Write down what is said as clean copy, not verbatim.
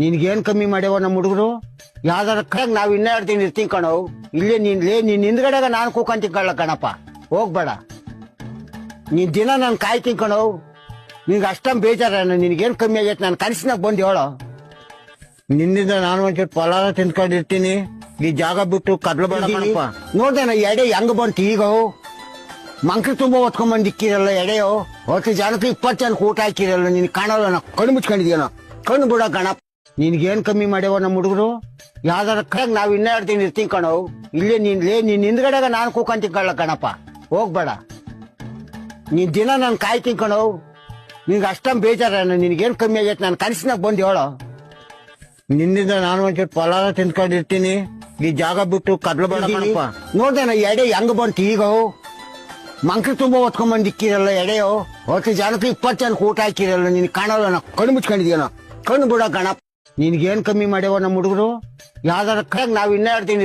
ನಿನ್ಗೇನ್ ಕಮ್ಮಿ ಮಾಡ್ಯಾವ ನಮ್ಮ ಹುಡುಗರು? ಯಾವ್ದಾರ ಕಡೆಗ್ ನಾವ್ ಇನ್ನ 2 ದಿನ ಇರ್ತೀನಿ ಕಣವ್. ಇಲ್ಲೇ ನೀನ್ ಹಿಂದ್ಗಡೆಗ ನಾನ್ ಕೂಕಂತೀನಿ ಕಳ್ಳ ಕಣಪ್ಪ. ಹೋಗ್ಬೇಡ, ನೀನ್ ದಿನ ನಾನ್ ಕಾಯ್ತೀನಿ ಕಣವ್. ನಿನ್ಗೆ ಅಷ್ಟೊಂದ್ ಬೇಜಾರ? ನಿನ್ಗೇನ್ ಕಮ್ಮಿ ಆಗೈತೆ? ನಾನು ಕನಸಿನಾಗ ಬಂದು ಹೇಳೋ. ನಿನ್ನಿಂದ ನಾನು ಒಂಚೂರು ಪಲಾರ ತಿಂದ್ಕೊಂಡಿರ್ತೀನಿ. ಈ ಜಾಗ ಬಿಟ್ಟು ಕದ್ಲಬೇಡ ಕಣಪ್ಪ. ನೋಡ್ದೆ ನಾ ಎಡೆ ಹೆಂಗ್ ಬಂತು ಈಗ. ಮಂಕ್ರಿ ತುಂಬಾ ಹೊತ್ಕೊಂಡ್ ಇಕ್ಕಿರಲ್ಲ ಎಡೆಯೋ. 10 ಜನಕ್ಕೆ 20 ಜನಕ್ಕೆ ಊಟ ಹಾಕಿರಲ್ಲ. ನಿನ್ ಕಾಣಲ್ಲ, ನಾ ಕಣ್ಣು ಮುಚ್ಕೊಂಡಿದ್ಯೇನೋ. ಕಣ್ಣು ಬಿಡ ಗಣಪ. ನಿನ್ಗೇನ್ ಕಮ್ಮಿ ಮಾಡ್ಯಾವ ನಮ್ಮ ಹುಡುಗರು? ಯಾವ್ದಾರ ಕಡೆಗ್ ನಾವ್ ಇನ್ನ 2 ದಿನ ಇರ್ತೀನಿ ಕಣವ್. ಇಲ್ಲೇ ನೀನ್ ಹಿಂದ್ಗಡೆಗ ನಾನ್ ಕೂಕಂತೀನಿ ಕಳ್ಳ ಕಣಪ್ಪ. ಹೋಗ್ಬೇಡ, ನೀನ್ ದಿನ ನಾನ್ ಕಾಯ್ತೀನಿ ಕಣವ್. ನಿನ್ಗೆ ಅಷ್ಟೊಂದ್ ಬೇಜಾರ? ನಿನ್ಗೇನ್ ಕಮ್ಮಿ ಆಗೈತೆ? ನಾನು ಕನಸಿನಾಗ ಬಂದು ಹೇಳೋ. ನಿನ್ನಿಂದ ನಾನು ಒಂಚೂರು ಪಲಾರ ತಿಂದ್ಕೊಂಡಿರ್ತೀನಿ. ಈ ಜಾಗ ಬಿಟ್ಟು ಕದ್ಲಬೇಡ ಕಣಪ್ಪ. ನೋಡ್ದೆ ನಾ ಎಡೆ ಹೆಂಗ್ ಬಂತು ಈಗ. ಮಂಕ್ರಿ ತುಂಬಾ ಹೊತ್ಕೊಂಡ್ ಇಕ್ಕಿರಲ್ಲ ಎಡೆಯೋ. 10 ಜನಕ್ಕೆ 20 ಜನಕ್ಕೆ ಊಟ ಹಾಕಿರಲ್ಲ. ನಿನ್ ಕಾಣಲ್ಲ, ನಾ ಕಣ್ಣು ಮುಚ್ಕೊಂಡಿದ್ಯೇನೋ. ಕಣ್ಣು ಬಿಡ ಗಣಪ. ನಿನ್ಗೇನ್ ಕಮ್ಮಿ ಮಾಡ್ಯಾವ ನಮ್ಮ ಹುಡುಗರು? ಯಾವ್ದಾರ ಕಡೆಗ್ ನಾವ್ ಇನ್ನ 2 ದಿನ